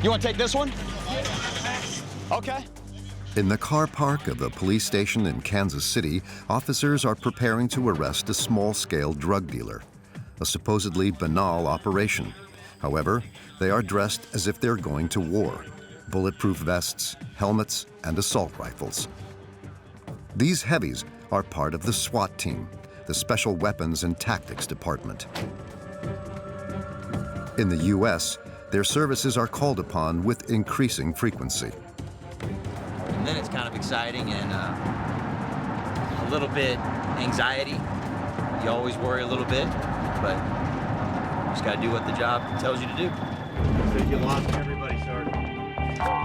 You want to take this one? Okay. In the car park of a police station in Kansas City, officers are preparing to arrest a small-scale drug dealer. A supposedly banal operation. However, they are dressed as if they're going to war. Bulletproof vests, helmets, and assault rifles. These heavies are part of the SWAT team, the Special Weapons and Tactics Department. In the U.S., their services are called upon with increasing frequency. And then it's kind of exciting and a little bit anxiety. You always worry a little bit, but you just got to do what the job tells you to do. You lost everybody, Sergeant.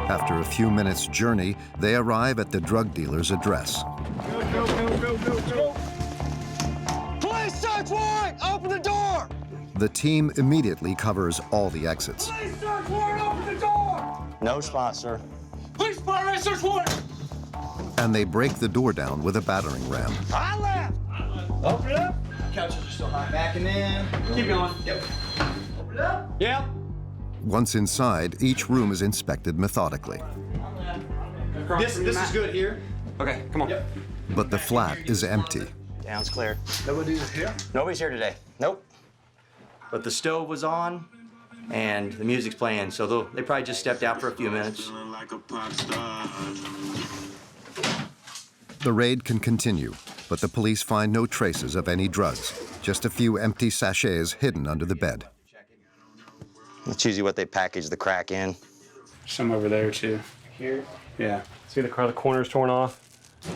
After a few minutes' journey, they arrive at the drug dealer's address. Go. Police search warrant! Open the door! The team immediately covers all the exits. Police search warrant! Open the door! No spot, sir. Police department search warrant! And they break the door down with a battering ram. I left! Open it up! Couches are still high. Backing in. Keep going. Yep. Open it up. Yep. Once inside, each room is inspected methodically. This is good here. Okay, come on. Yep. But the flat is empty. Down's clear. Nobody's here? Nobody's here today. Nope. But the stove was on, and the music's playing, so they probably just stepped out for a few minutes. The raid can continue, but the police find no traces of any drugs, just a few empty sachets hidden under the bed. That's usually what they package the crack in. Some over there, too. Here? Yeah. See the corner's torn off?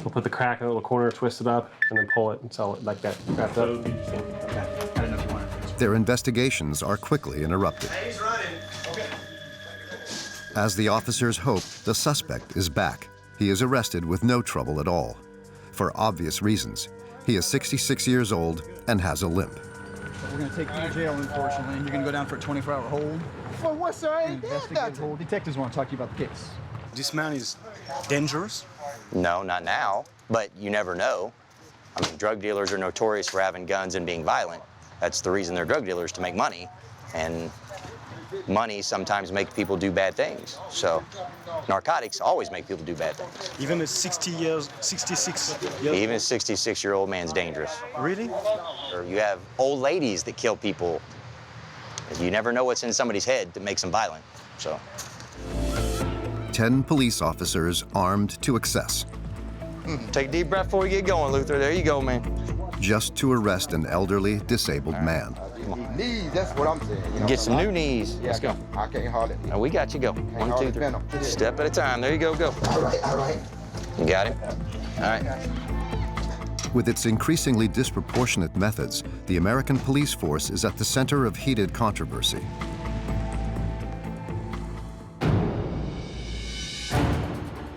We'll put the crack in a little corner, twist it up, and then pull it and sell it like that, wrapped up. Okay. Their investigations are quickly interrupted. He's running. Okay. As the officers hope, the suspect is back. He is arrested with no trouble at all. For obvious reasons. He is 66 years old and has a limp. We're going to take you to jail, unfortunately, and you're going to go down for a 24-hour hold. For what, sir? I ain't did that. Hold. Detectives want to talk to you about the case. This man is dangerous? No, not now, but you never know. I mean, drug dealers are notorious for having guns and being violent. That's the reason they're drug dealers, to make money. And money sometimes makes people do bad things. So narcotics always make people do bad things. Even a 66 years Even a 66-year-old man's dangerous. Really? Or you have old ladies that kill people. You never know what's in somebody's head that makes them violent, so. 10 police officers armed to excess. Take a deep breath before we get going, Luther. There you go, man. Just to arrest an elderly, disabled man. Knees, that's what I'm saying. You know, Get some new knees. Yeah, Let's go. I can't hardly. Now, we got you, go. One, hardly two, three. bend 'em. Step at a time. There you go, go. All right. You got him? All right. With its increasingly disproportionate methods, the American police force is at the center of heated controversy.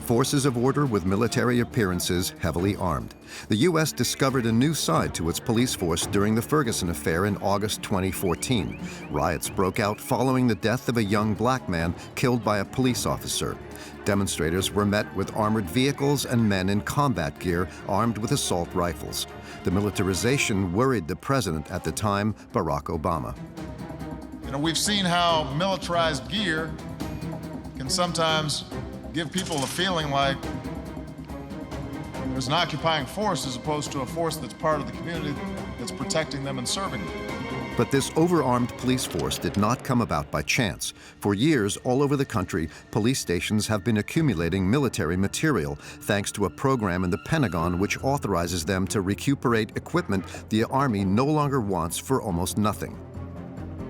Forces of order with military appearances, heavily armed. The U.S. discovered a new side to its police force during the Ferguson affair in August 2014. Riots broke out following the death of a young black man killed by a police officer. Demonstrators were met with armored vehicles and men in combat gear armed with assault rifles. The militarization worried the president at the time, Barack Obama. You know, we've seen how militarized gear can sometimes give people a feeling like there's an occupying force as opposed to a force that's part of the community that's protecting them and serving them. But this overarmed police force did not come about by chance. For years, all over the country, police stations have been accumulating military material thanks to a program in the Pentagon which authorizes them to recuperate equipment the Army no longer wants for almost nothing.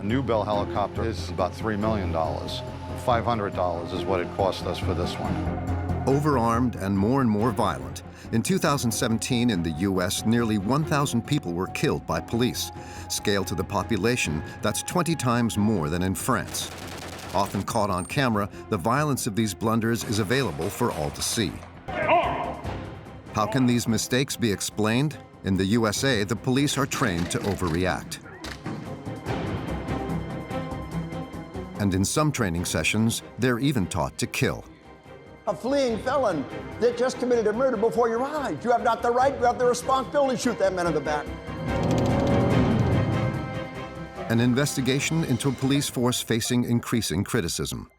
A new Bell helicopter is about $3 million. $500 is what it cost us for this one. Overarmed and more violent. In 2017 in the U.S., nearly 1,000 people were killed by police. Scaled to the population, that's 20 times more than in France. Often caught on camera, the violence of these blunders is available for all to see. How can these mistakes be explained? In the USA, the police are trained to overreact. And in some training sessions, they're even taught to kill. A fleeing felon that just committed a murder before your eyes. You have not the right, you have the responsibility to shoot that man in the back. An investigation into a police force facing increasing criticism.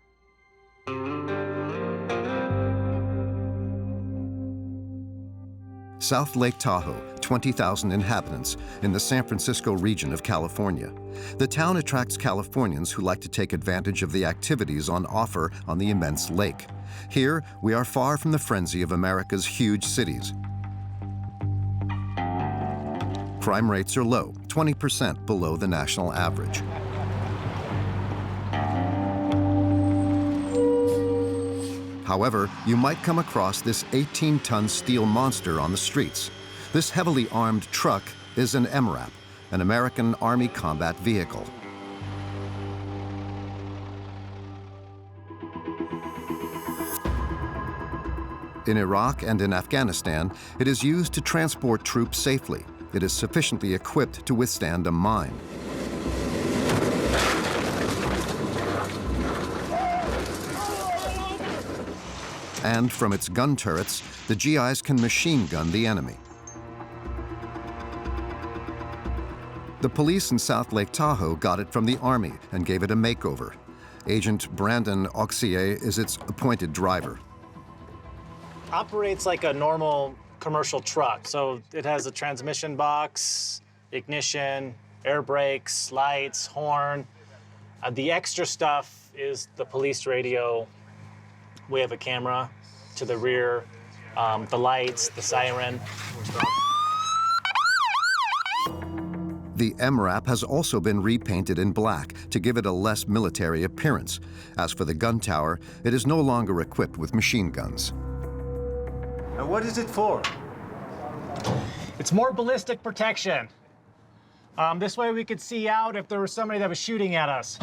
South Lake Tahoe, 20,000 inhabitants in the San Francisco region of California. The town attracts Californians who like to take advantage of the activities on offer on the immense lake. Here, we are far from the frenzy of America's huge cities. Crime rates are low, 20% below the national average. However, you might come across this 18-ton steel monster on the streets. This heavily armed truck is an MRAP, an American Army combat vehicle. In Iraq and in Afghanistan, it is used to transport troops safely. It is sufficiently equipped to withstand a mine. And from its gun turrets, the GIs can machine gun the enemy. The police in South Lake Tahoe got it from the Army and gave it a makeover. Agent Brandon Auxier is its appointed driver. Operates like a normal commercial truck. So it has a transmission box, ignition, air brakes, lights, horn. The extra stuff is the police radio. We have a camera to the rear, the lights, the siren. The MRAP has also been repainted in black to give it a less military appearance. As for the gun tower, it is no longer equipped with machine guns. And what is it for? It's more ballistic protection. This way we could see out if there was somebody that was shooting at us.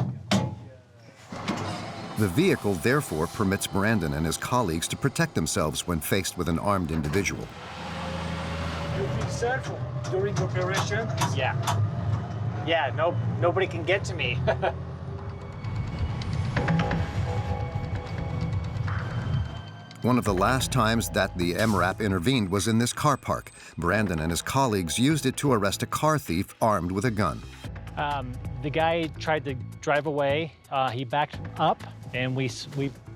The vehicle therefore permits Brandon and his colleagues to protect themselves when faced with an armed individual. You feel safe during the operation? Yeah. Yeah, nobody can get to me. One of the last times that the MRAP intervened was in this car park. Brandon and his colleagues used it to arrest a car thief armed with a gun. The guy tried to drive away. He backed up, and we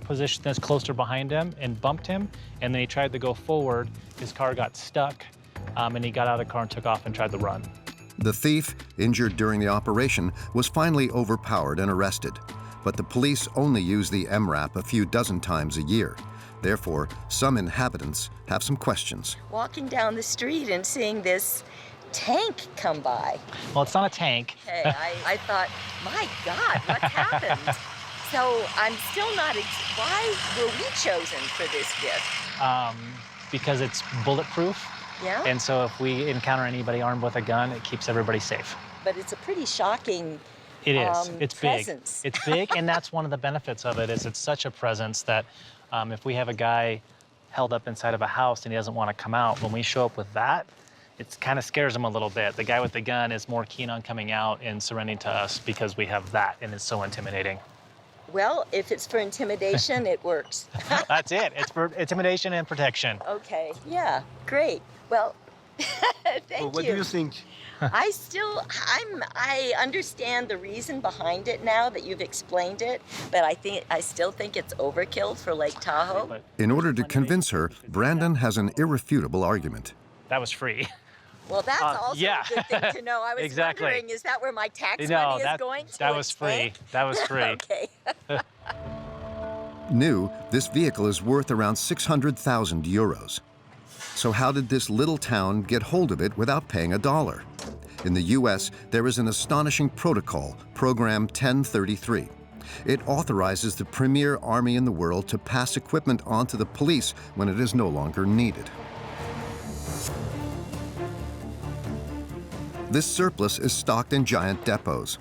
positioned us closer behind him and bumped him. And then he tried to go forward. His car got stuck, and he got out of the car and took off and tried to run. The thief, injured during the operation, was finally overpowered and arrested. But the police only use the MRAP a few dozen times a year. Therefore, some inhabitants have some questions. Walking down the street and seeing this tank come by. Well, it's not a tank. Okay, I thought, my God, what happened? So I'm still not, why were we chosen for this gift? Because it's bulletproof. Yeah? And so if we encounter anybody armed with a gun, it keeps everybody safe. But it's a pretty shocking It is. It's presence. big. It's big, and that's one of the benefits of it, is it's such a presence that if we have a guy held up inside of a house and he doesn't want to come out, when we show up with that, it kind of scares him a little bit. The guy with the gun is more keen on coming out and surrendering to us because we have that, and it's so intimidating. Well, if it's for intimidation, it works. That's it. It's for intimidation and protection. Okay, yeah, great. Well, thank you. What do you think? I understand the reason behind it now that you've explained it, but I still think it's overkill for Lake Tahoe. In order to convince her, Brandon has an irrefutable argument. That was free. Well, that's also yeah. a good thing to know. I was Exactly. wondering, is that where my tax money is going to? That was free. That was free. Okay. New, this vehicle is worth around 600,000 euros. So how did this little town get hold of it without paying a dollar? In the US, there is an astonishing protocol, Program 1033. It authorizes the premier army in the world to pass equipment on to the police when it is no longer needed. This surplus is stocked in giant depots.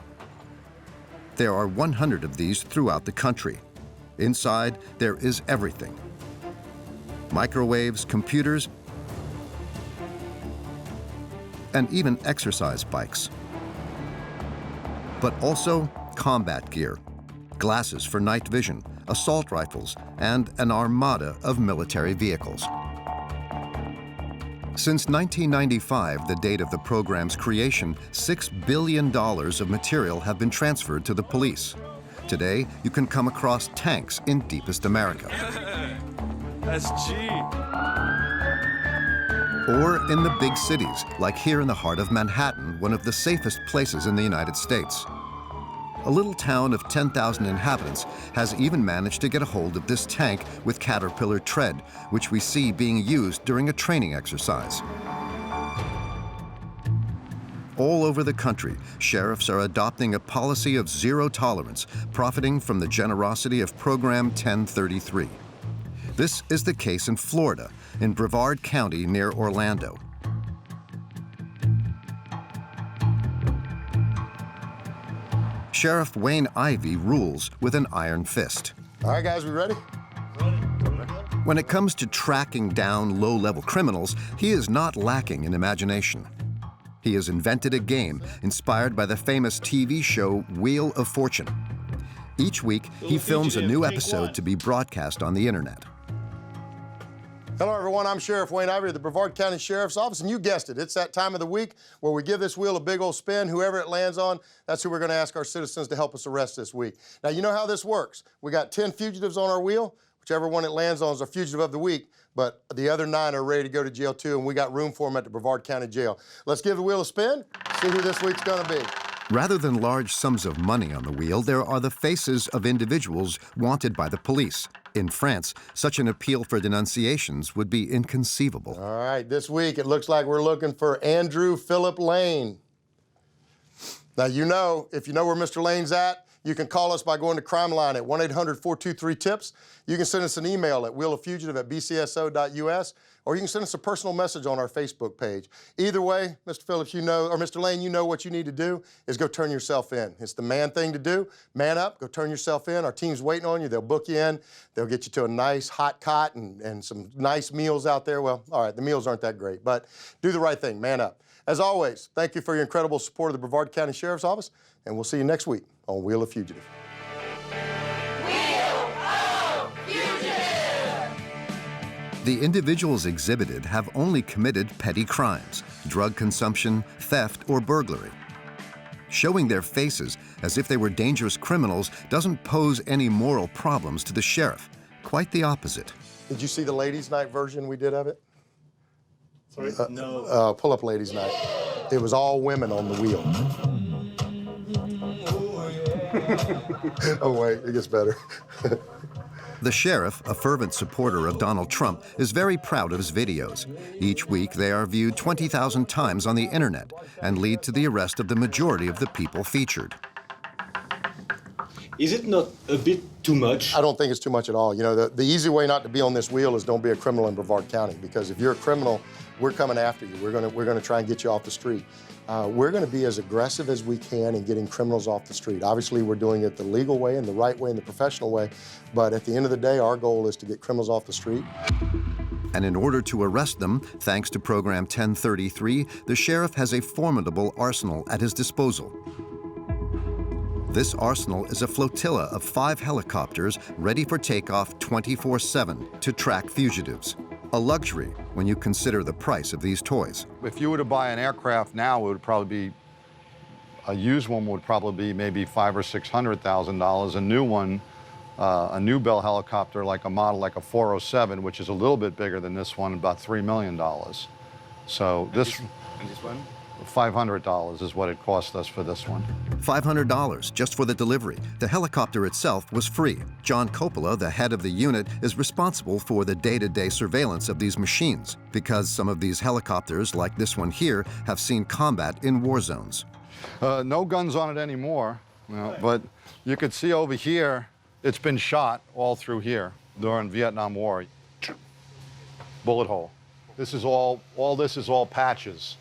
There are 100 of these throughout the country. Inside, there is everything. Microwaves, computers, and even exercise bikes. But also combat gear, glasses for night vision, assault rifles, and an armada of military vehicles. Since 1995, the date of the program's creation, $6 billion of material have been transferred to the police. Today, you can come across tanks in deepest America. That's G. or in the big cities, like here in the heart of Manhattan, one of the safest places in the United States. A little town of 10,000 inhabitants has even managed to get a hold of this tank with Caterpillar tread, which we see being used during a training exercise. All over the country, sheriffs are adopting a policy of zero tolerance, profiting from the generosity of Program 1033. This is the case in Florida, in Brevard County near Orlando. Sheriff Wayne Ivey rules with an iron fist. All right, guys, we ready? When it comes to tracking down low-level criminals, he is not lacking in imagination. He has invented a game inspired by the famous TV show Wheel of Fortune. Each week, he films a new episode to be broadcast on the internet. Hello, everyone. I'm Sheriff Wayne Ivey of the Brevard County Sheriff's Office, and you guessed it. It's that time of the week where we give this wheel a big old spin. Whoever it lands on, that's who we're going to ask our citizens to help us arrest this week. Now, you know how this works. We got 10 fugitives on our wheel. Whichever one it lands on is our fugitive of the week, but the other 9 are ready to go to jail, too, and we got room for them at the Brevard County Jail. Let's give the wheel a spin, see who this week's going to be. Rather than large sums of money on the wheel, there are the faces of individuals wanted by the police. In France, such an appeal for denunciations would be inconceivable. All right, this week it looks like we're looking for Andrew Philip Lane. Now, you know, if you know where Mr. Lane's at, you can call us by going to Crime Line at 1-800-423-TIPS. You can send us an email at wheeloffugitive@bcso.us, or you can send us a personal message on our Facebook page. Either way, Mr. Phillips, you know, or Mr. Lane, you know what you need to do is go turn yourself in. It's the man thing to do. Man up, go turn yourself in. Our team's waiting on you. They'll book you in. They'll get you to a nice hot cot and some nice meals out there. Well, all right, the meals aren't that great, but do the right thing, man up. As always, thank you for your incredible support of the Brevard County Sheriff's Office, and we'll see you next week on Wheel of Fugitive. The individuals exhibited have only committed petty crimes, drug consumption, theft, or burglary. Showing their faces as if they were dangerous criminals doesn't pose any moral problems to the sheriff. Quite the opposite. Did you see the ladies' night version we did of it? Sorry? No. Pull up ladies' night. It was all women on the wheel. Oh, wait, it gets better. The sheriff, a fervent supporter of Donald Trump, is very proud of his videos. Each week, they are viewed 20,000 times on the internet and lead to the arrest of the majority of the people featured. Is it not a bit too much? I don't think it's too much at all. You know, the easy way not to be on this wheel is don't be a criminal in Brevard County, because if you're a criminal, we're coming after you. We're gonna try and get you off the street. We're gonna be as aggressive as we can in getting criminals off the street. Obviously, we're doing it the legal way and the right way and the professional way, but at the end of the day, our goal is to get criminals off the street. And in order to arrest them, thanks to Program 1033, the sheriff has a formidable arsenal at his disposal. This arsenal is a flotilla of 5 helicopters ready for takeoff 24/7 to track fugitives. A luxury when you consider the price of these toys. If you were to buy an aircraft now, it would probably be, a used one would probably be maybe $500,000 or $600,000. A new one, a new Bell helicopter, like a model like a 407, which is a little bit bigger than this one, about $3 million. So And this one? $500 is what it cost us for this one. $500 just for the delivery. The helicopter itself was free. John Coppola, the head of the unit, is responsible for the day-to-day surveillance of these machines, because some of these helicopters, like this one here, have seen combat in war zones. No guns on it anymore, you know, but you could see over here, it's been shot all through here during Vietnam War. Bullet hole. This is all this is all patches.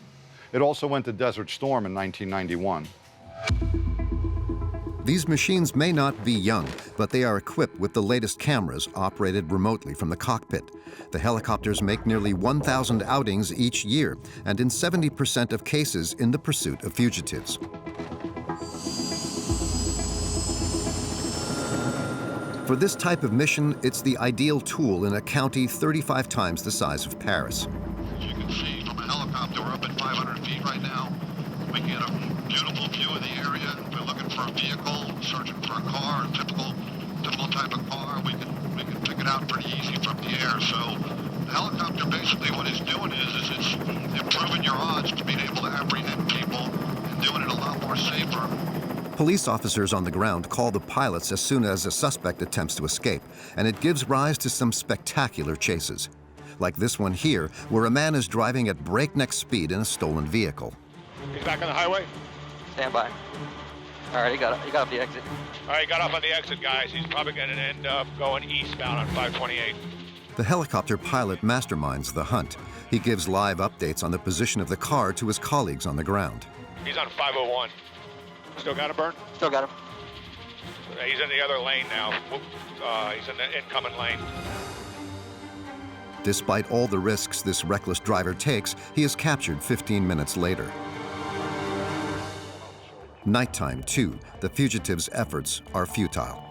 It also went to Desert Storm in 1991. These machines may not be young, but they are equipped with the latest cameras operated remotely from the cockpit. The helicopters make nearly 1,000 outings each year, and in 70% of cases in the pursuit of fugitives. For this type of mission, it's the ideal tool in a county 35 times the size of Paris. As you can see from a helicopter, we're up at 500 feet right now. We get a beautiful view of the area. We're looking for a vehicle, searching for a car, typical type of car. We can pick it out pretty easy from the air. So the helicopter basically what it's doing is it's your odds to being able to apprehend people and doing it a lot more safer. Police officers on the ground call the pilots as soon as a suspect attempts to escape, and it gives rise to some spectacular chases. Like this one here, where a man is driving at breakneck speed in a stolen vehicle. He's back on the highway? Stand by. All right, he got off the exit. All right, he got off on the exit, guys. He's probably going to end up going eastbound on 528. The helicopter pilot masterminds the hunt. He gives live updates on the position of the car to his colleagues on the ground. He's on 501. Still got him, Bern? Still got him. He's in the other lane now. He's in the incoming lane. Despite all the risks this reckless driver takes, he is captured 15 minutes later. Nighttime, too. The fugitives' efforts are futile.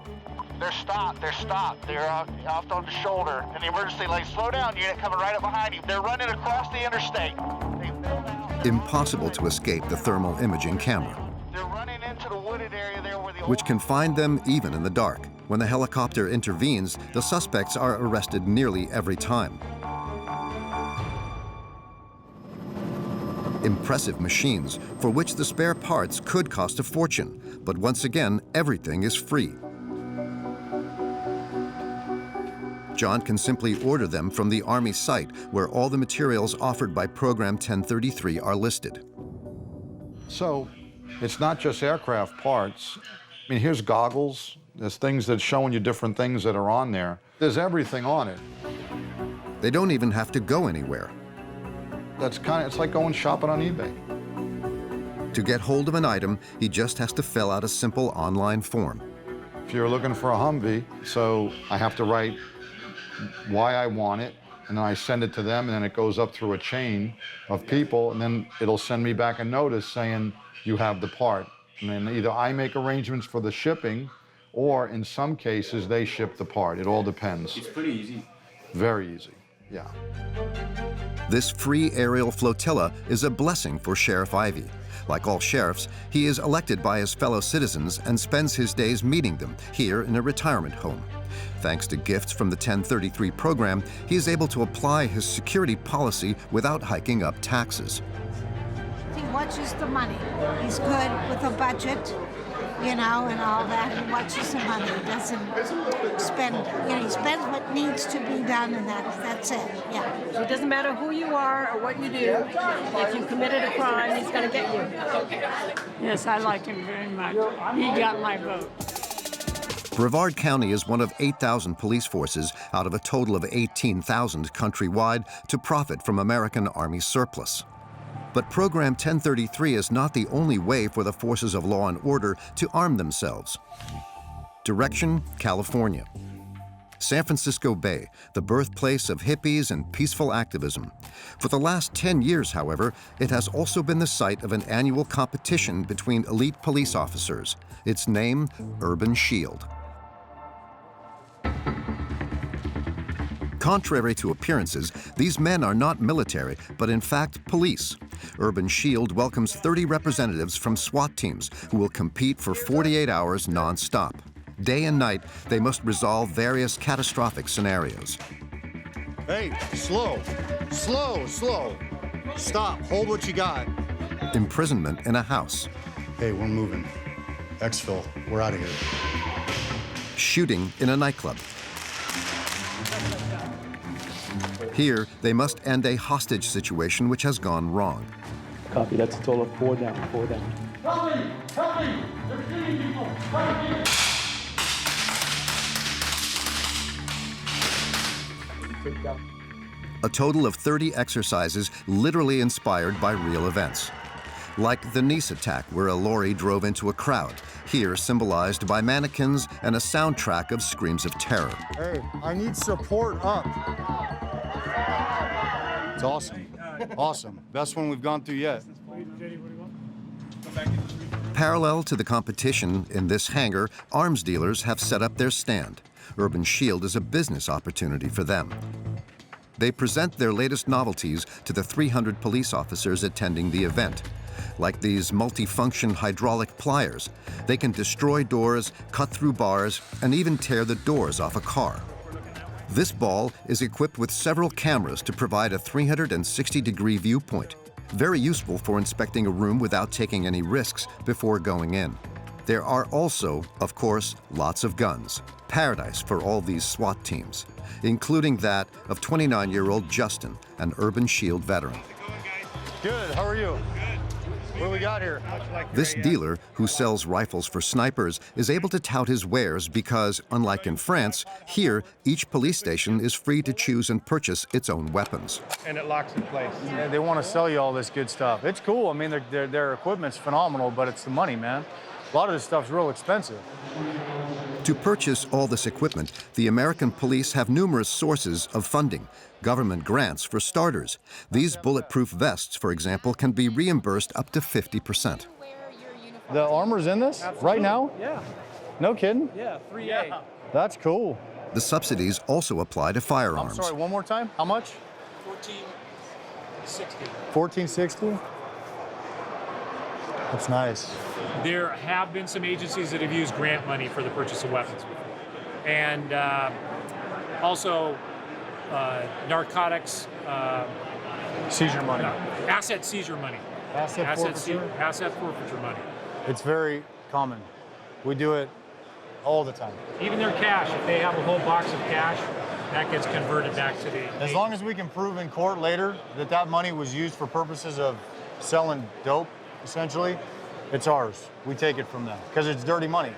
They're stopped. They're out on the shoulder. In the emergency lane, slow down unit coming right up behind you. They're running across the interstate. Impossible to escape the thermal imaging camera, They're running into the wooded area there where the which can find them even in the dark. When the helicopter intervenes, the suspects are arrested nearly every time. Impressive machines for which the spare parts could cost a fortune, but once again, everything is free. John can simply order them from the Army site, where all the materials offered by Program 1033 are listed. So it's not just aircraft parts. I mean, here's goggles. There's things that showing you different things that are on there. There's everything on it. They don't even have to go anywhere. It's like going shopping on eBay. To get hold of an item, he just has to fill out a simple online form. If you're looking for a Humvee, so I have to write why I want it, and then I send it to them, and then it goes up through a chain of people, and then it'll send me back a notice saying you have the part. And then either I make arrangements for the shipping, or in some cases, they ship the part. It all depends. It's pretty easy. Very easy, yeah. This free aerial flotilla is a blessing for Sheriff Ivey. Like all sheriffs, he is elected by his fellow citizens and spends his days meeting them here in a retirement home. Thanks to gifts from the 1033 program, he is able to apply his security policy without hiking up taxes. He watches the money. He's good with a budget, you know, and all that. He watches the money. He doesn't spend, you know, he spends what needs to be done, and that's it, yeah. So it doesn't matter who you are or what you do. If you committed a crime, he's going to get you. Yes, I like him very much. He got my vote. Brevard County is one of 8,000 police forces out of a total of 18,000 countrywide to profit from American Army surplus. But Program 1033 is not the only way for the forces of law and order to arm themselves. Direction, California. San Francisco Bay, the birthplace of hippies and peaceful activism. For the last 10 years, however, it has also been the site of an annual competition between elite police officers. Its name, Urban Shield. Contrary to appearances, these men are not military, but in fact police. Urban Shield welcomes 30 representatives from SWAT teams who will compete for 48 hours non-stop. Day and night, they must resolve various catastrophic scenarios. Hey, slow. Stop, hold what you got. Imprisonment in a house. Hey, we're moving. Exfil, we're out of here. Shooting in a nightclub. Here, they must end a hostage situation which has gone wrong. Copy, that's a total of 4 down, 4 down. Help me! They're shooting people! A total of 30 exercises literally inspired by real events. Like the Nice attack, where a lorry drove into a crowd, here symbolized by mannequins and a soundtrack of screams of terror. Hey, I need support up. It's awesome. Awesome. Best one we've gone through yet. Parallel to the competition, in this hangar, arms dealers have set up their stand. Urban Shield is a business opportunity for them. They present their latest novelties to the 300 police officers attending the event. Like these multifunction hydraulic pliers, they can destroy doors, cut through bars, and even tear the doors off a car. This ball is equipped with several cameras to provide a 360-degree viewpoint. very useful for inspecting a room without taking any risks before going in. There are also, of course, lots of guns. Paradise for all these SWAT teams, including that of 29-year-old Justin, an Urban Shield veteran. Good, how are you? What do we got here? This dealer, who sells rifles for snipers, is able to tout his wares because, unlike in France, here each police station is free to choose and purchase its own weapons. And it locks in place. Yeah, they want to sell you all this good stuff. It's cool. I mean, their equipment's phenomenal, but it's the money, man. A lot of this stuff's real expensive. To purchase all this equipment, the American police have numerous sources of funding. Government grants, for starters. These bulletproof vests, for example, can be reimbursed up to 50%. The armor's in this right now? Yeah. No kidding? Yeah, 3A. Yeah. That's cool. The subsidies also apply to firearms. I'm sorry, one more time? How much? $14.60. $14.60? That's nice. There have been some agencies that have used grant money for the purchase of weapons before. And also narcotics. Seizure money. Asset seizure money. Asset forfeiture? Asset forfeiture money. It's very common. We do it all the time. Even their cash, if they have a whole box of cash, that gets converted back to the... As long as we can prove in court later that that money was used for purposes of selling dope, essentially, it's ours. We take it from them because it's dirty money.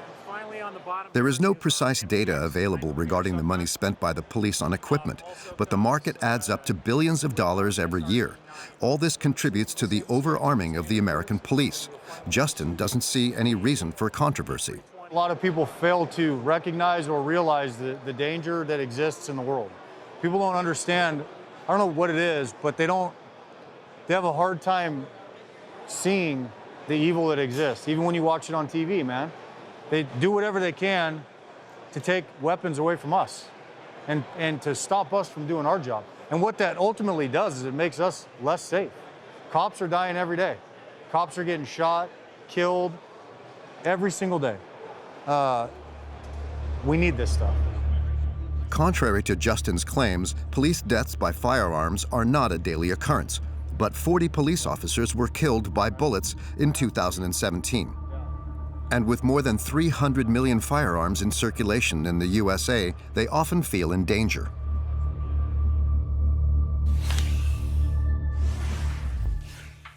There is no precise data available regarding the money spent by the police on equipment, but the market adds up to billions of dollars every year. All this contributes to the overarming of the American police. Justin doesn't see any reason for controversy. A lot of people fail to recognize or realize the danger that exists in the world. People don't understand, I don't know what it is, but they have a hard time seeing the evil that exists, even when you watch it on TV, man. They do whatever they can to take weapons away from us and to stop us from doing our job. And what that ultimately does is it makes us less safe. Cops are dying every day. Cops are getting shot, killed every single day. We need this stuff. Contrary to Justin's claims, police deaths by firearms are not a daily occurrence, but 40 police officers were killed by bullets in 2017. And with more than 300 million firearms in circulation in the USA, they often feel in danger.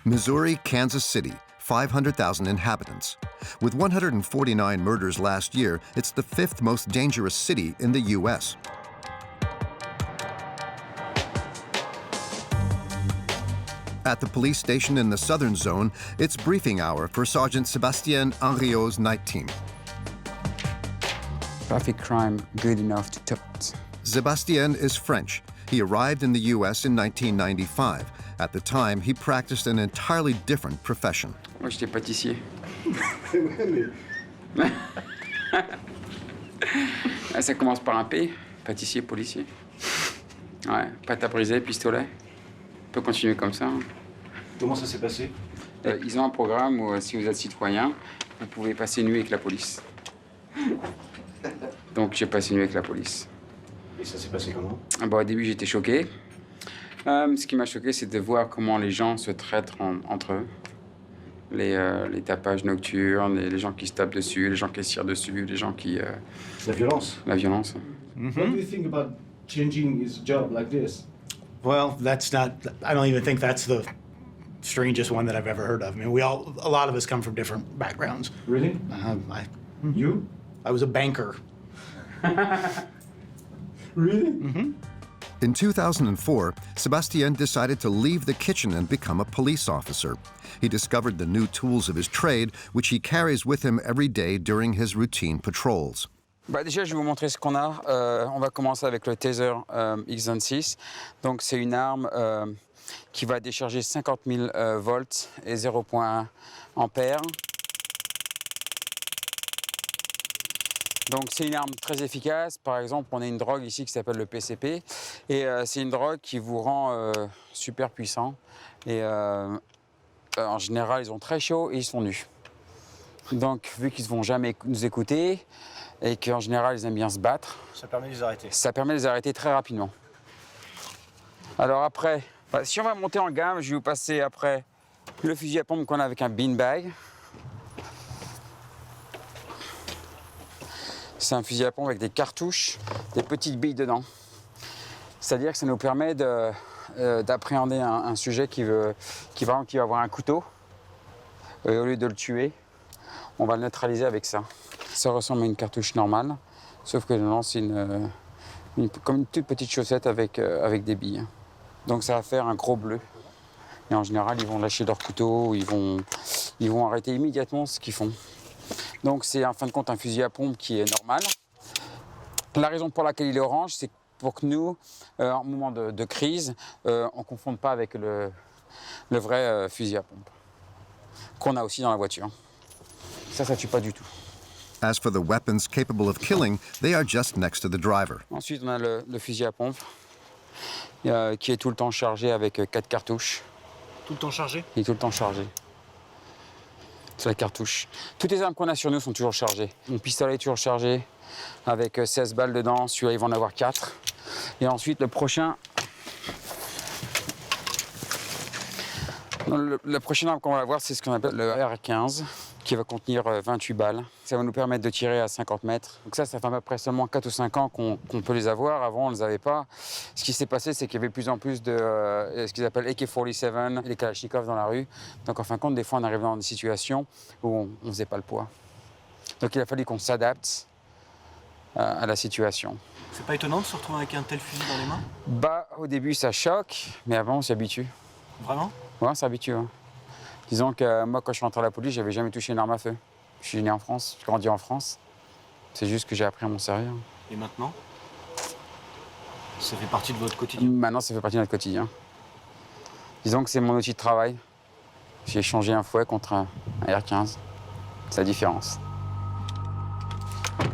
Missouri, Kansas City, 500,000 inhabitants. With 149 murders last year, it's the 5th most dangerous city in the US. At the police station in the southern zone, it's briefing hour for Sergeant Sébastien Henriot's night team. Traffic crime good enough to top it. Sébastien is French. He arrived in the US in 1995. At the time, he practiced an entirely different profession. Moi, j'étais pâtissier. Ça commence par un P, pâtissier, policier. Ouais, pâte à briser, pistolet. On peut continuer comme ça. Comment ça s'est passé? Ils ont un programme où, si vous êtes citoyen, vous pouvez passer une nuit avec la police. Donc, j'ai passé une nuit avec la police. Et ça s'est passé comment? Bon, au début, j'étais choqué. Ce qui m'a choqué, c'est de voir comment les gens se traitent entre eux. Les tapages nocturnes, les gens qui se tapent dessus, les gens qui se tirent dessus, les gens qui... La violence? La violence. What do you think about changing his job like this? Well, that's not, I don't even think that's the strangest one that I've ever heard of. I mean, a lot of us come from different backgrounds. Really? You? I was a banker. Really? Mm-hmm. In 2004, Sébastien decided to leave the kitchen and become a police officer. He discovered the new tools of his trade, which he carries with him every day during his routine patrols. Bah déjà, je vais vous montrer ce qu'on a. On va commencer avec le taser X26. Donc, c'est une arme qui va décharger 50 000 volts et 0,1 ampères. Donc, c'est une arme très efficace. Par exemple, on a une drogue ici qui s'appelle le PCP. Et c'est une drogue qui vous rend super puissant. Et en général, ils ont très chaud et ils sont nus. Donc, vu qu'ils ne vont jamais nous écouter, et qu'en général, ils aiment bien se battre. Ça permet de les arrêter. Ça permet de les arrêter très rapidement. Alors après, Bah, si on va monter en gamme, je vais vous passer après le fusil à pompe qu'on a avec un beanbag. C'est un fusil à pompe avec des cartouches, des petites billes dedans. C'est-à-dire que ça nous permet d'appréhender un sujet qui va avoir un couteau. Et au lieu de le tuer, on va le neutraliser avec ça. Ça ressemble à une cartouche normale, sauf que dedans c'est comme une toute petite chaussette avec des billes. Donc ça va faire un gros bleu. Et en général, ils vont lâcher leur couteau, ils vont arrêter immédiatement ce qu'ils font. Donc c'est en fin de compte un fusil à pompe qui est normal. La raison pour laquelle il est orange, c'est pour que nous, en moment de crise, on ne confonde pas avec le vrai fusil à pompe qu'on a aussi dans la voiture. Ça tue pas du tout. As for the weapons capable of killing, they are just next to the driver. Ensuite, on a le fusil à pompe qui est tout le temps chargé avec 4 cartouches. Tout le temps chargé? Il est tout le temps chargé. C'est la cartouche. Toutes les armes qu'on a sur nous sont toujours chargées. Mon pistolet est toujours chargé avec 16 balles dedans. Celui-là, il va en avoir 4. Et ensuite, le prochain... Le prochain arme qu'on va avoir, c'est ce qu'on appelle le R15, qui va contenir 28 balles. Ça va nous permettre de tirer à 50 mètres. Donc ça fait à peu près seulement 4 ou 5 ans qu'on peut les avoir. Avant, on ne les avait pas. Ce qui s'est passé, c'est qu'il y avait de plus en plus de ce qu'ils appellent AK-47, les Kalachnikov dans la rue. Donc en fin de compte, des fois, on arrivait dans des situations où on ne faisait pas le poids. Donc il a fallu qu'on s'adapte à la situation. C'est pas étonnant de se retrouver avec un tel fusil dans les mains? Bah, au début, ça choque, mais avant, on s'y habitue. Vraiment? Ouais, on s'habitue. Hein. Disons que moi, quand je suis rentré à la police, j'avais jamais touché une arme à feu. Je suis né en France, j'ai grandi en France. C'est juste que j'ai appris à m'en servir. Et maintenant? Ça fait partie de votre quotidien? Maintenant, ça fait partie de notre quotidien. Disons que c'est mon outil de travail. J'ai échangé un fouet contre un R15. C'est la différence.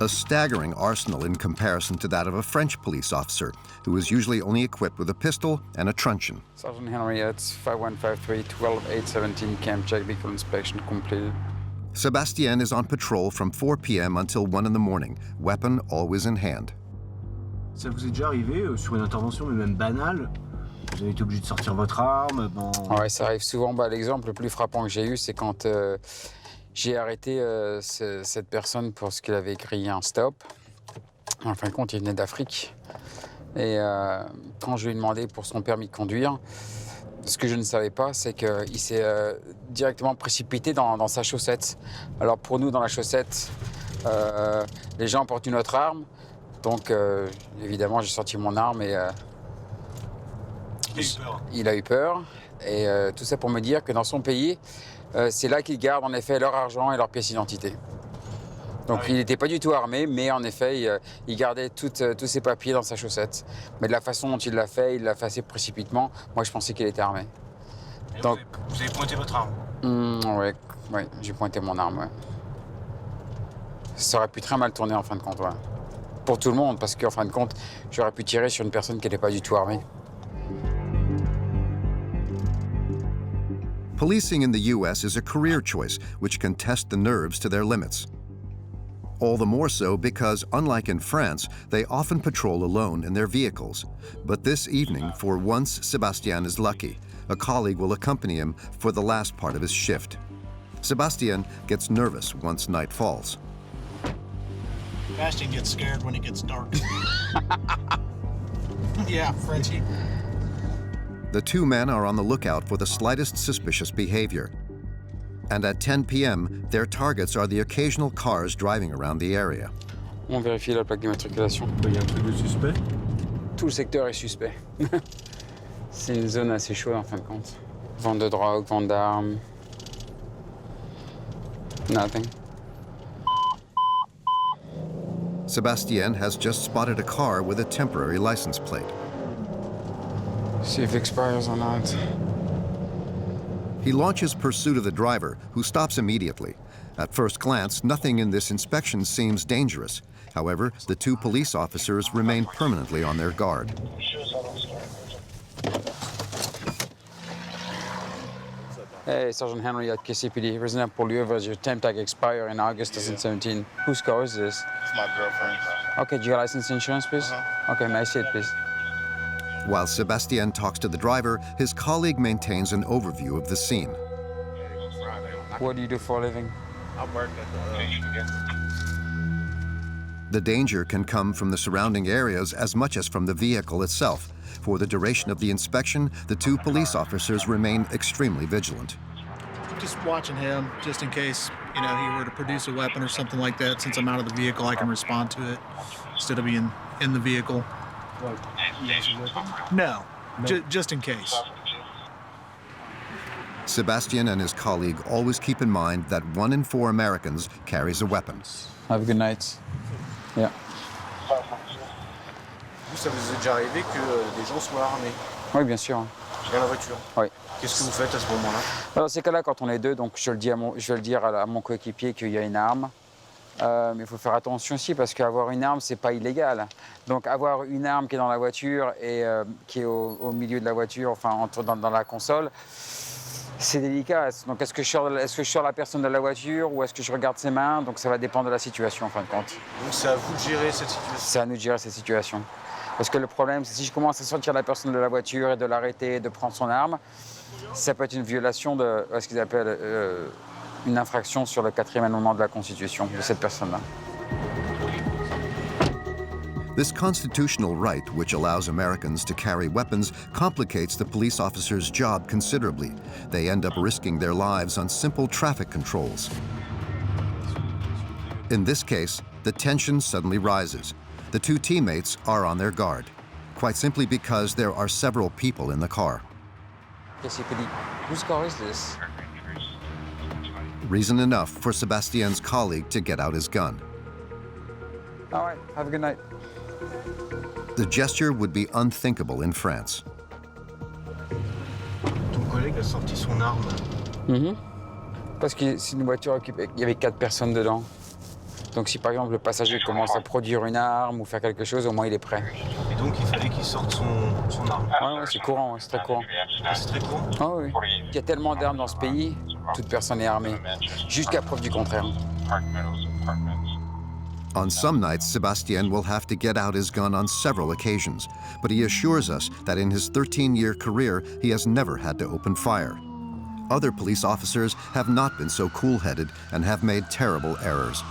A staggering arsenal in comparison to that of a French police officer, who is usually only equipped with a pistol and a truncheon. Sergeant Henriette, 5153-12817, camp check, vehicle inspection completed. Sebastien is on patrol from 4 p.m. until 1 in the morning, weapon always in hand. Ça vous est déjà arrivé, sur une intervention, mais même banale, vous avez été obligé de sortir votre arme, Ouais, ça arrive souvent. L'exemple le plus frappant que j'ai eu, c'est quand j'ai arrêté cette personne parce qu'il avait grillé un stop. En fin de compte, il venait d'Afrique. Et quand je lui ai demandé pour son permis de conduire, ce que je ne savais pas, c'est qu'il s'est directement précipité dans sa chaussette. Alors pour nous, dans la chaussette, les gens portent une autre arme. Donc évidemment, j'ai sorti mon arme et il a eu peur. Et tout ça pour me dire que dans son pays, c'est là qu'ils gardent en effet leur argent et leurs pièces d'identité. Donc il n'était pas du tout armé, mais en effet, il gardait tous ses papiers dans sa chaussette. Mais de la façon dont il l'a fait assez précipitamment. Moi, je pensais qu'il était armé. Donc, vous avez pointé votre arme? Oui, j'ai pointé mon arme, ouais. Ça aurait pu très mal tourner en fin de compte, ouais. Pour tout le monde, parce qu'en fin de compte, j'aurais pu tirer sur une personne qui n'était pas du tout armée. Policing in the U.S. is a career choice which can test the nerves to their limits. All the more so because, unlike in France, they often patrol alone in their vehicles. But this evening, for once Sebastien is lucky, a colleague will accompany him for the last part of his shift. Sebastien gets nervous once night falls. Sebastian gets scared when it gets dark. Yeah, Frenchie. The two men are on the lookout for the slightest suspicious behavior. And at 10 p.m., their targets are the occasional cars driving around the area. On vérifie la plaque d'immatriculation. Il y a un truc de suspect? Tout le secteur est suspect. C'est une zone assez chaude en fin de compte. Vente de drogue, vente d'armes. Nothing. Sebastien has just spotted a car with a temporary license plate. See if it expires or not. He launches pursuit of the driver, who stops immediately. At first glance, nothing in this inspection seems dangerous. However, the two police officers remain permanently on their guard. Hey, Sergeant Henry at KCPD. Resident pour lieu was your temp tag expire in August 2017. Whose car is this? It's my girlfriend's. Okay, do you have license insurance, please? Okay, may I see it, please? While Sebastien talks to the driver, his colleague maintains an overview of the scene. What do you do for a living? I work at The danger can come from the surrounding areas as much as from the vehicle itself. For the duration of the inspection, the two police officers remain extremely vigilant. Just watching him, just in case, he were to produce a weapon or something like that. Since I'm out of the vehicle, I can respond to it instead of being in the vehicle. What, you guys are with him? No, just in case. Sebastien and his colleague always keep in mind that 1 in 4 Americans carries a weapon. Have a good night. Yeah. Vous, ça vous est déjà arrivé que des gens soient armés? Oui, bien sûr. Dans la voiture? Oui. Qu'est-ce que vous faites à ce moment-là? Dans ces cas-là, quand on est deux, donc je vais le dire à mon coéquipier qu'il y a une arme. Mais il faut faire attention aussi parce qu'avoir une arme, c'est pas illégal. Donc avoir une arme qui est dans la voiture et qui est au milieu de la voiture, enfin dans la console, c'est délicat. Donc est-ce que je sors la personne de la voiture ou est-ce que je regarde ses mains? Donc ça va dépendre de la situation en fin de compte. Donc c'est à vous de gérer cette situation? C'est à nous de gérer cette situation. Parce que le problème, c'est si je commence à sortir la personne de la voiture et de l'arrêter, de prendre son arme, ça peut être une violation de ce qu'ils appellent une infraction sur le 4e amendement de la Constitution de cette personne-là. This constitutional right, which allows Americans to carry weapons, complicates the police officers' job considerably. They end up risking their lives on simple traffic controls. In this case, the tension suddenly rises. The two teammates are on their guard, quite simply because there are several people in the car. Whose car is this? Reason enough for Sebastien's colleague to get out his gun. All right, have a good night. The gesture would be unthinkable in France. Ton collègue a sorti son arme. Parce que c'est une voiture occupée, il y avait 4 personnes dedans. Donc si par exemple le passager commence à produire une arme ou faire quelque chose, au moins il est prêt. Et donc il fallait qu'il sorte son arme. Ouais, c'est courant, c'est très courant. C'est très courant? Ah oui. Il y a tellement d'armes dans ce pays, toute personne est armée, jusqu'à preuve du contraire. On some nights, Sebastien will have to get out his gun on several occasions, but he assures us that in his 13-year career, he has never had to open fire. Other police officers have not been so cool-headed and have made terrible errors.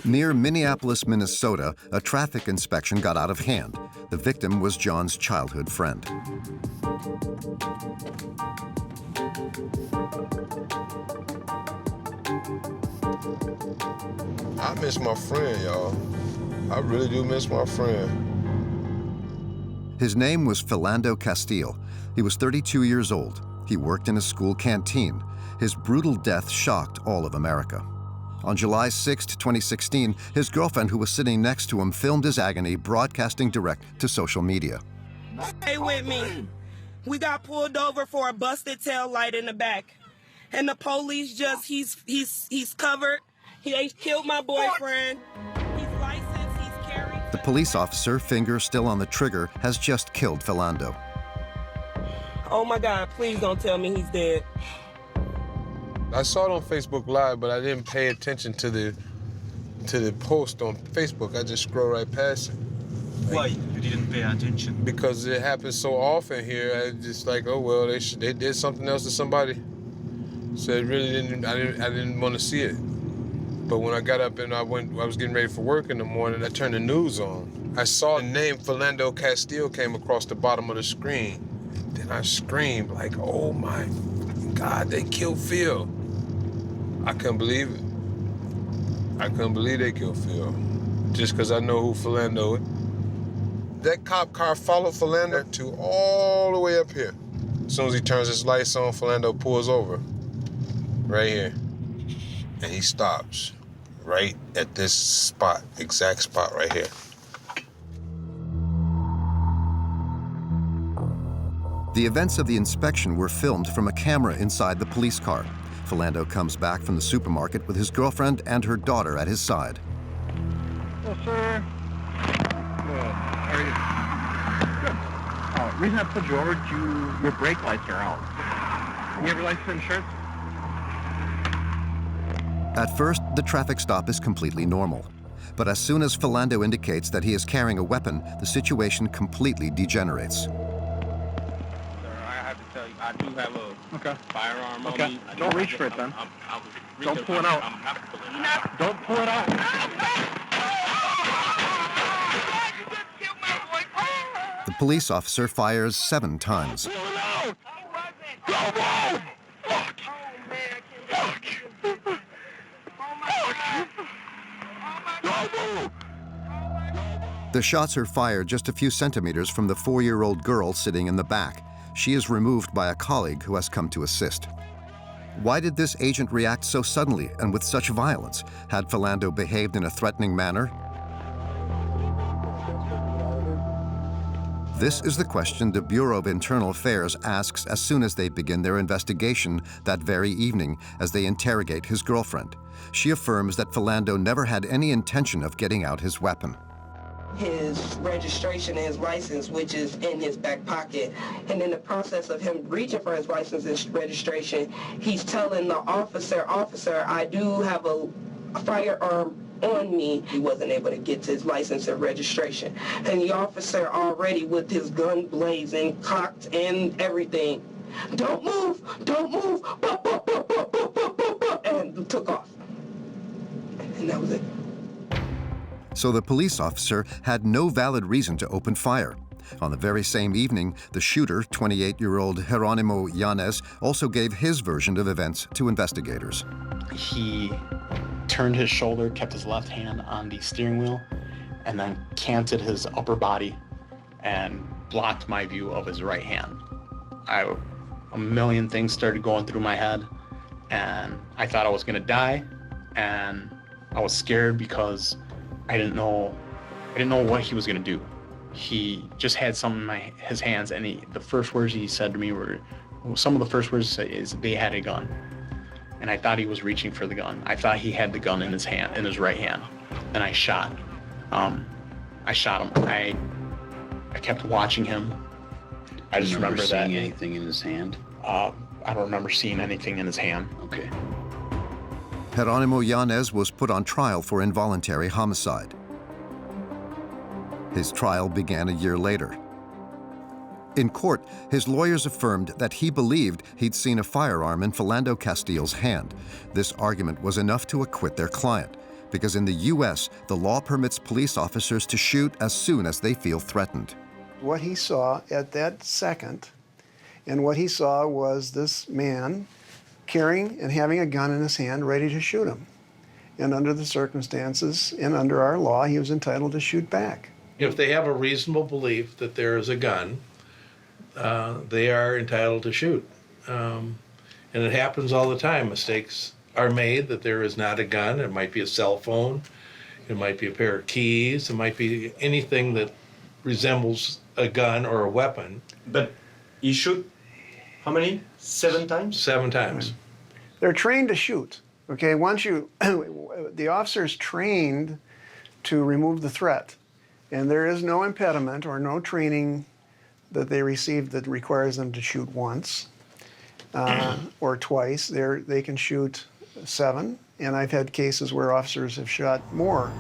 Near Minneapolis, Minnesota, a traffic inspection got out of hand. The victim was John's childhood friend. I miss my friend, y'all. I really do miss my friend. His name was Philando Castile. He was 32 years old. He worked in a school canteen. His brutal death shocked all of America. On July 6, 2016, his girlfriend, who was sitting next to him, filmed his agony, broadcasting direct to social media. Stay with me. We got pulled over for a busted tail light in the back. And the police he's covered. He killed my boyfriend. He's licensed, he's carried. The police officer, finger still on the trigger, has just killed Philando. Oh my God, please don't tell me he's dead. I saw it on Facebook Live, but I didn't pay attention to the post on Facebook. I just scrolled right past it. Why you didn't pay attention? Because it happens so often here. I just like, oh well, they did something else to somebody. So it really I didn't want to see it. But when I got up and I was getting ready for work in the morning, I turned the news on. I saw the name Philando Castile came across the bottom of the screen. Then I screamed like, oh my God, they killed Phil. I couldn't believe it. I couldn't believe they killed Phil. Just because I know who Philando is. That cop car followed Philando to all the way up here. As soon as he turns his lights on, Philando pulls over. Right here. And he stops right at this spot, exact spot right here. The events of the inspection were filmed from a camera inside the police car. Philando comes back from the supermarket with his girlfriend and her daughter at his side. Yes, sir. Good. How are you? Good. Reason I pulled you over, your brake lights are out. You have your license and insurance? At first, the traffic stop is completely normal. But as soon as Philando indicates that he is carrying a weapon, the situation completely degenerates. I have to tell you, I do have a firearm on me. Don't reach for it then. Don't pull it out. Don't pull it out. The police officer fires 7 times. The shots are fired just a few centimeters from the 4-year-old girl sitting in the back. She is removed by a colleague who has come to assist. Why did this agent react so suddenly and with such violence? Had Philando behaved in a threatening manner? This is the question the Bureau of Internal Affairs asks as soon as they begin their investigation that very evening as they interrogate his girlfriend. She affirms that Philando never had any intention of getting out his weapon. His registration and his license, which is in his back pocket. And in the process of him reaching for his license and registration, he's telling the officer, I do have a firearm on me. He wasn't able to get to his license and registration. And the officer already with his gun blazing, cocked and everything, don't move, and took off. And that was it. So the police officer had no valid reason to open fire. On the very same evening, the shooter, 28-year-old Geronimo Yanez, also gave his version of events to investigators. He turned his shoulder, kept his left hand on the steering wheel, and then canted his upper body and blocked my view of his right hand. A million things started going through my head, and I thought I was gonna die, and I was scared because I didn't know what he was gonna do. He just had something in his hands, and the first words he said to me were, some of the first words is they had a gun. And I thought he was reaching for the gun. I thought he had the gun in his hand, in his right hand. And I shot. I shot him. I kept watching him. I just remember that. Seeing anything in his hand? I don't remember seeing anything in his hand. Okay. Geronimo Yanez was put on trial for involuntary homicide. His trial began a year later. In court, his lawyers affirmed that he believed he'd seen a firearm in Philando Castile's hand. This argument was enough to acquit their client, because in the U.S., the law permits police officers to shoot as soon as they feel threatened. What he saw at that second, and what he saw was this man carrying and having a gun in his hand ready to shoot him. And under the circumstances and under our law, he was entitled to shoot back. If they have a reasonable belief that there is a gun, they are entitled to shoot. And it happens all the time. Mistakes are made that there is not a gun. It might be a cell phone. It might be a pair of keys. It might be anything that resembles a gun or a weapon. But he shoot how many? 7 times? 7 times. They're trained to shoot. Okay, once the officer's trained to remove the threat, and there is no impediment or no training that they receive that requires them to shoot once or twice. They can shoot 7, and I've had cases where officers have shot more.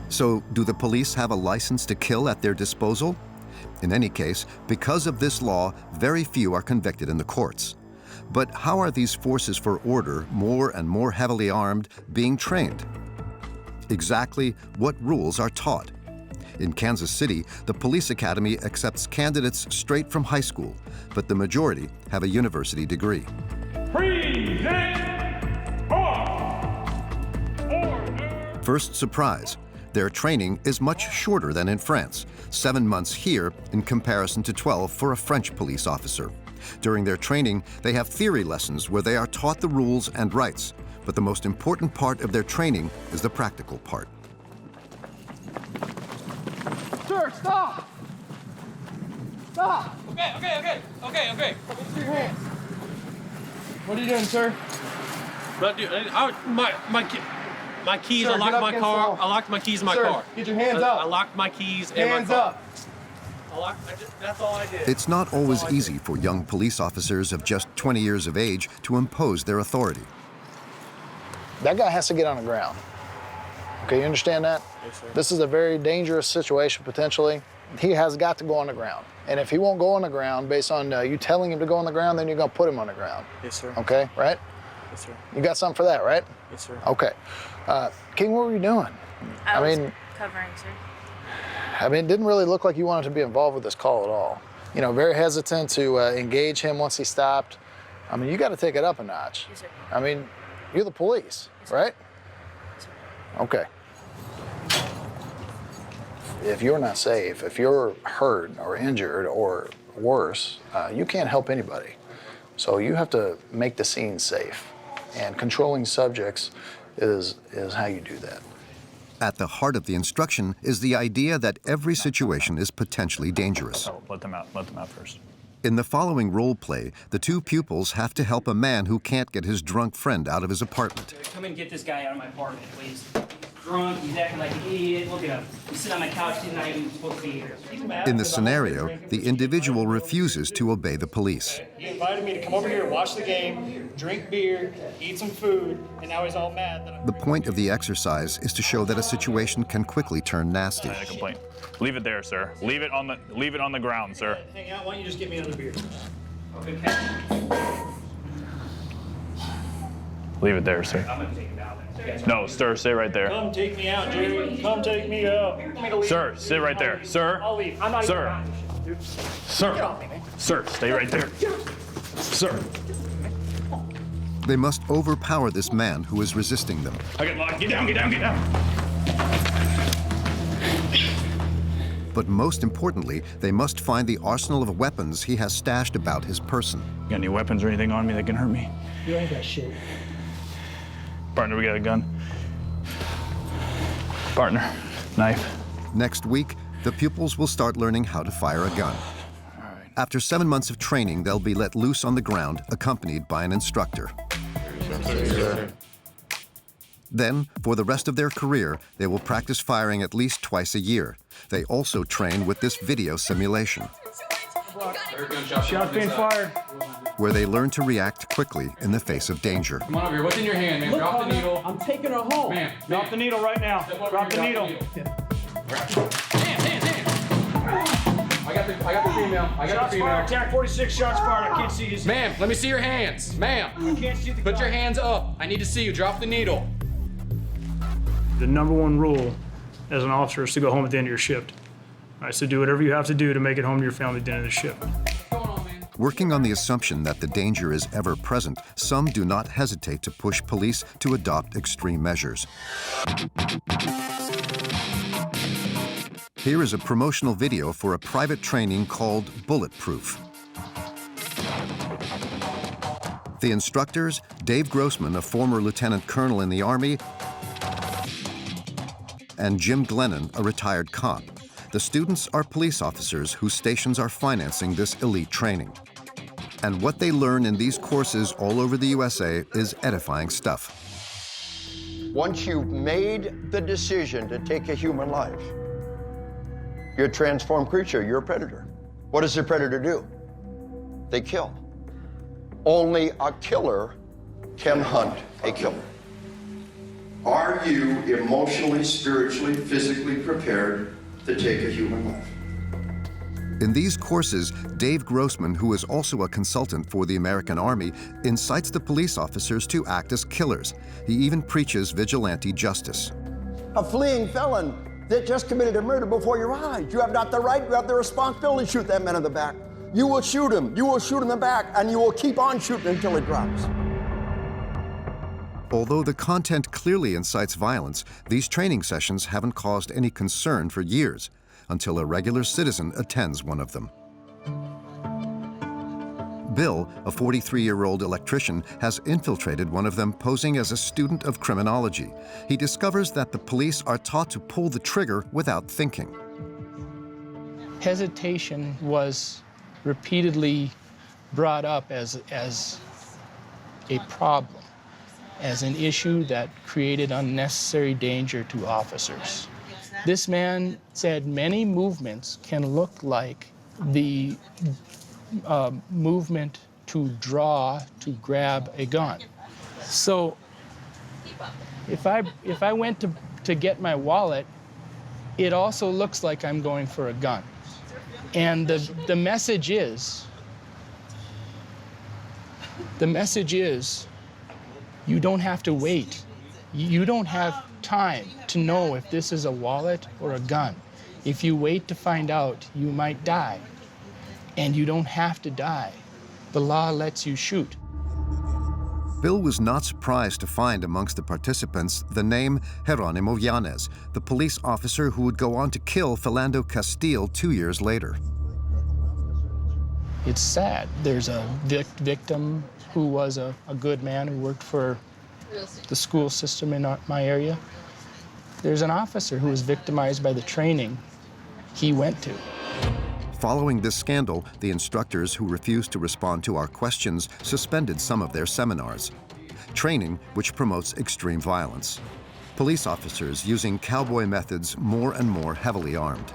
So, do the police have a license to kill at their disposal? In any case, because of this law, very few are convicted in the courts. But how are these forces for order, more and more heavily armed, being trained? Exactly what rules are taught? In Kansas City, the police academy accepts candidates straight from high school, but the majority have a university degree. First surprise, their training is much shorter than in France, 7 months here in comparison to 12 for a French police officer. During their training, they have theory lessons where they are taught the rules and rights, but the most important part of their training is the practical part. Sir, stop! Stop! Okay. Raise your hands. What are you doing, sir? My keys, Sir, I locked my car. against the I locked my keys in my Sir, car. get your hands up. I locked my keys in my Hands car. up. That's all I did. It's not always easy for young police officers of just 20 years of age to impose their authority. That guy has to get on the ground. Okay, you understand that? Yes, sir. This is a very dangerous situation, potentially. He has got to go on the ground. And if he won't go on the ground based on you telling him to go on the ground, then you're gonna put him on the ground. Yes, sir. Okay, right? Yes, sir. You got something for that, right? Yes, sir. Okay. King, what were you doing? I was covering, sir. I mean, it didn't really look like you wanted to be involved with this call at all. You know, very hesitant to engage him once he stopped. I mean, you got to take it up a notch. Yes, sir. I mean, you're the police, right? Yes, sir. Okay. If you're not safe, if you're hurt or injured or worse, you can't help anybody. So you have to make the scene safe. And controlling subjects is how you do that. At the heart of the instruction is the idea that every situation is potentially dangerous. Oh, let them out first. In the following role play, the two pupils have to help a man who can't get his drunk friend out of his apartment. Come and get this guy out of my apartment, please. He's drunk, he's acting like an idiot. Look at him. He's sitting on my couch, he's not even supposed to be here. In the scenario, the individual refuses to obey the police. He invited me to come over here, watch the game, drink beer, eat some food, and now he's all mad that I'm... The point of the exercise is to show that a situation can quickly turn nasty. A complaint. Leave it there, sir. Leave it on the ground, sir. Hang out, why don't you just get me another beer? Okay. Leave it there, sir. I'm gonna take him out. No, sir, stay right there. Come take me out, Jerry. Come take me out. Sir, sit right there. Sir. I'll leave. I'm not even Sir. around this shit, dude. Sir. Get off me, man. Sir, stay right there. Sir. They must overpower this man who is resisting them. I get locked. Get down, get down, get down. But most importantly, they must find the arsenal of weapons he has stashed about his person. Got any weapons or anything on me that can hurt me? You ain't got shit. Partner, we got a gun. Partner, knife. Next week, the pupils will start learning how to fire a gun. After 7 months of training, they'll be let loose on the ground, accompanied by an instructor. Then, for the rest of their career, they will practice firing at least twice a year. They also train with this video simulation, Shot being fired. where they learn to react quickly in the face of danger. Come on over here. What's in your hand, man? Look, Drop the partner, needle. I'm taking her home. Man, Drop the needle right now. Drop the needle. I got the female. I got Shots the female. fired. Attack 46. Shots fired. I can't see you. Ma'am, let me see your hands. Ma'am. I can't see the Put your gun. hands up. I need to see you. Drop the needle. The #1 rule as an officer is to go home at the end of your shift. All right, so do whatever you have to do to make it home to your family at the end of the shift. Working on the assumption that the danger is ever present, some do not hesitate to push police to adopt extreme measures. Here is a promotional video for a private training called Bulletproof. The instructors, Dave Grossman, a former lieutenant colonel in the Army, and Jim Glennon, a retired cop. The students are police officers whose stations are financing this elite training. And what they learn in these courses all over the USA is edifying stuff. Once you've made the decision to take a human life, you're a transformed creature, you're a predator. What does a predator do? They kill. Only a killer can hunt a killer. Are you emotionally, spiritually, physically prepared to take a human life? In these courses, Dave Grossman, who is also a consultant for the American Army, incites the police officers to act as killers. He even preaches vigilante justice. A fleeing felon that just committed a murder before your eyes. You have not the right, you have the responsibility to shoot that man in the back. You will shoot him in the back, and you will keep on shooting until it drops. Although the content clearly incites violence, these training sessions haven't caused any concern for years, until a regular citizen attends one of them. Bill, a 43-year-old electrician, has infiltrated one of them posing as a student of criminology. He discovers that the police are taught to pull the trigger without thinking. Hesitation was repeatedly brought up as a problem, as an issue that created unnecessary danger to officers. This man said many movements can look like the movement to draw to grab a gun. So If I went to get my wallet, it also looks like I'm going for a gun. And the message is, you don't have to wait. You don't have time to know if this is a wallet or a gun. If you wait to find out, you might die. And you don't have to die. The law lets you shoot. Bill was not surprised to find amongst the participants the name Jerónimo Yanez, the police officer who would go on to kill Philando Castile 2 years later. It's sad. There's a victim who was a good man who worked for the school system in my area. There's an officer who was victimized by the training he went to. Following this scandal, the instructors who refused to respond to our questions suspended some of their seminars. Training which promotes extreme violence. Police officers using cowboy methods more and more heavily armed.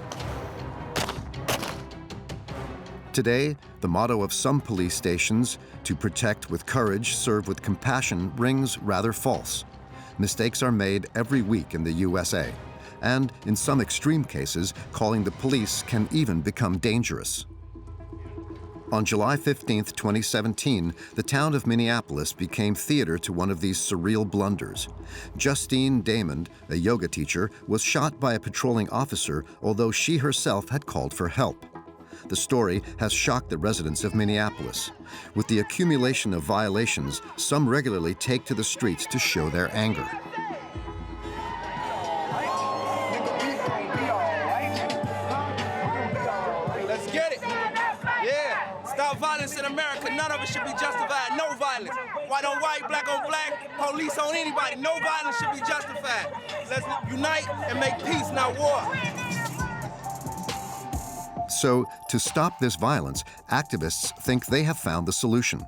Today, the motto of some police stations, to protect with courage, serve with compassion, rings rather false. Mistakes are made every week in the USA. And in some extreme cases, calling the police can even become dangerous. On July 15, 2017, the town of Minneapolis became theater to one of these surreal blunders. Justine Damond, a yoga teacher, was shot by a patrolling officer, although she herself had called for help. The story has shocked the residents of Minneapolis. With the accumulation of violations, some regularly take to the streets to show their anger. Violence in America, none of it should be justified. No violence. White on white, black on black, police on anybody. No violence should be justified. Let's unite and make peace, not war. So, to stop this violence, activists think they have found the solution.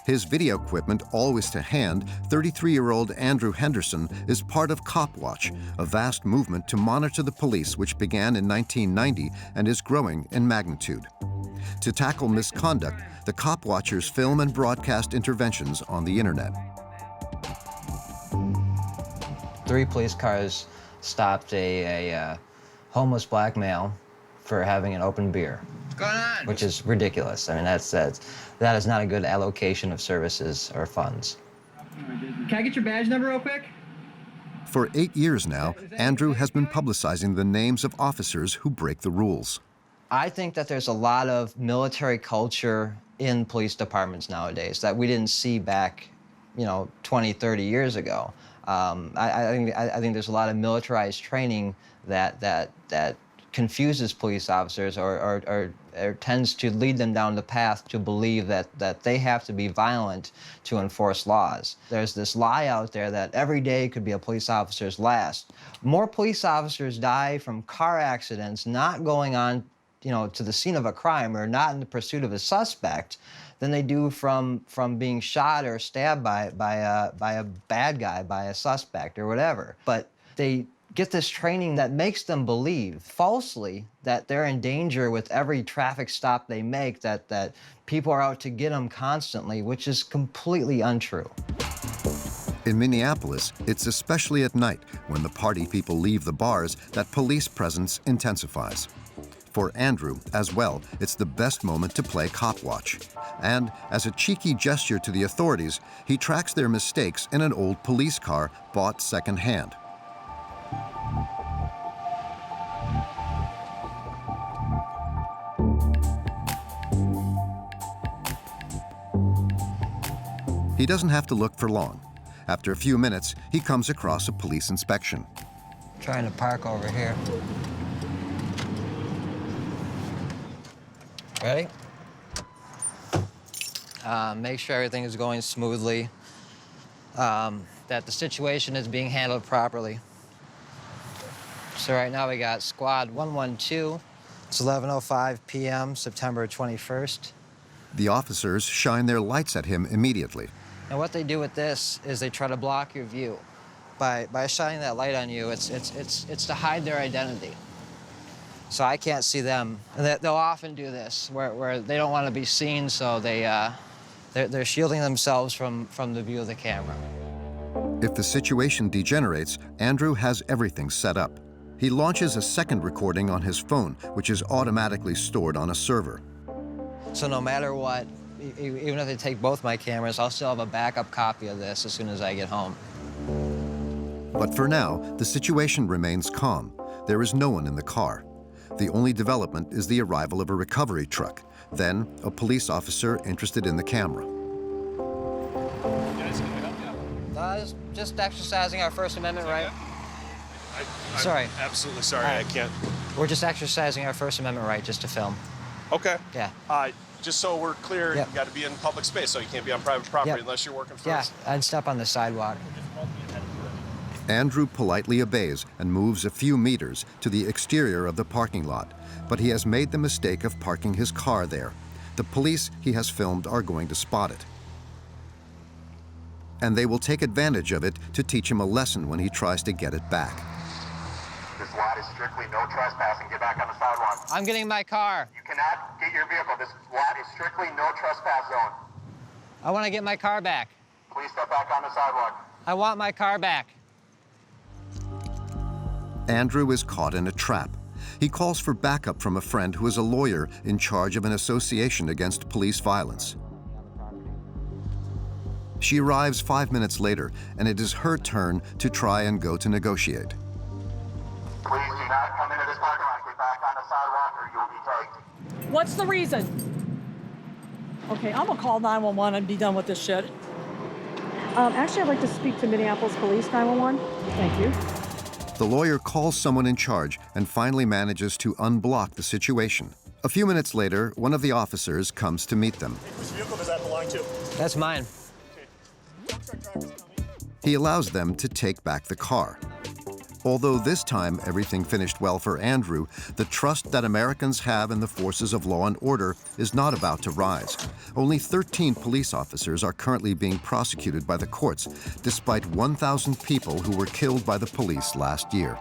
His video equipment always to hand, 33-year-old Andrew Henderson is part of Copwatch, a vast movement to monitor the police which began in 1990 and is growing in magnitude. To tackle misconduct, the Copwatchers film and broadcast interventions on the internet. 3 police cars stopped a homeless black male for having an open beer, which is ridiculous. I mean, that is not a good allocation of services or funds. Can I get your badge number real quick? For 8 years now, Andrew has been publicizing the names of officers who break the rules. I think that there's a lot of military culture in police departments nowadays that we didn't see back, 20, 30 years ago. I think there's a lot of militarized training that confuses police officers or tends to lead them down the path to believe that they have to be violent to enforce laws. There's this lie out there that every day could be a police officer's last. More police officers die from car accidents not going on to the scene of a crime or not in the pursuit of a suspect than they do from being shot or stabbed by a bad guy, by a suspect or whatever. But they get this training that makes them believe falsely that they're in danger with every traffic stop they make, that people are out to get them constantly, which is completely untrue. In Minneapolis, it's especially at night, when the party people leave the bars, that police presence intensifies. For Andrew, as well, it's the best moment to play Copwatch. And as a cheeky gesture to the authorities, he tracks their mistakes in an old police car bought secondhand. He doesn't have to look for long. After a few minutes, he comes across a police inspection. Trying to park over here. Ready? Make sure everything is going smoothly, that the situation is being handled properly. So right now we got squad 112. It's 11:05 p.m., September 21st. The officers shine their lights at him immediately. And what they do with this is they try to block your view. By shining that light on you, it's to hide their identity. So I can't see them. And they'll often do this, where they don't want to be seen, so they're shielding themselves from the view of the camera. If the situation degenerates, Andrew has everything set up. He launches a second recording on his phone, which is automatically stored on a server. So no matter what, even if they take both my cameras, I'll still have a backup copy of this as soon as I get home. But for now, the situation remains calm. There is no one in the car. The only development is the arrival of a recovery truck, then a police officer interested in the camera. Just exercising our First Amendment right. I'm absolutely sorry, I can't. We're just exercising our First Amendment right just to film. Okay. Yeah. Just so we're clear, Yep. you got to be in public space, so you can't be on private property Yep. unless you're working for Yeah, us. I'd step on the sidewalk. Andrew politely obeys and moves a few meters to the exterior of the parking lot, but he has made the mistake of parking his car there. The police he has filmed are going to spot it. And they will take advantage of it to teach him a lesson when he tries to get it back. This lot is strictly no trespassing. Get back on the sidewalk. I'm getting my car. You cannot get your vehicle. This lot is strictly no trespass zone. I want to get my car back. Please step back on the sidewalk. I want my car back. Andrew is caught in a trap. He calls for backup from a friend who is a lawyer in charge of an association against police violence. She arrives 5 minutes later, and it is her turn to try and go to negotiate. Please do not come into this parking lot. Get back on the sidewalk or you will be tagged. What's the reason? Okay, I'm gonna call 911 and be done with this shit. Actually, I'd like to speak to Minneapolis Police 911. Thank you. The lawyer calls someone in charge and finally manages to unblock the situation. A few minutes later, one of the officers comes to meet them. Whose vehicle does that belong to? That's mine. He allows them to take back the car. Although this time everything finished well for Andrew, the trust that Americans have in the forces of law and order is not about to rise. Only 13 police officers are currently being prosecuted by the courts, despite 1,000 people who were killed by the police last year.